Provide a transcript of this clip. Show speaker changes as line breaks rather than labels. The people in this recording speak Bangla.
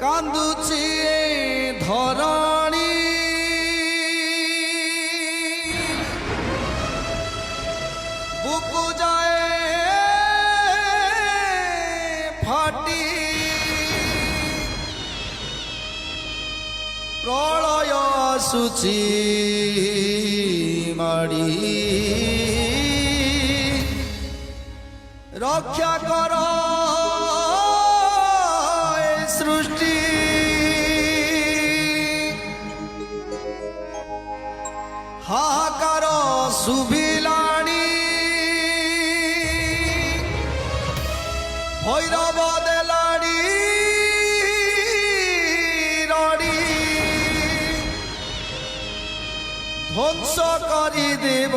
কান্দুছি ধরণী বুকু যায় ফাটি প্রলয় আসুচি মাড়ি রক্ষা কর সৃষ্টি হাহাকার শুভিলাণী ভৈরব দেলাণী রড়ি ধ্বংস করি দেব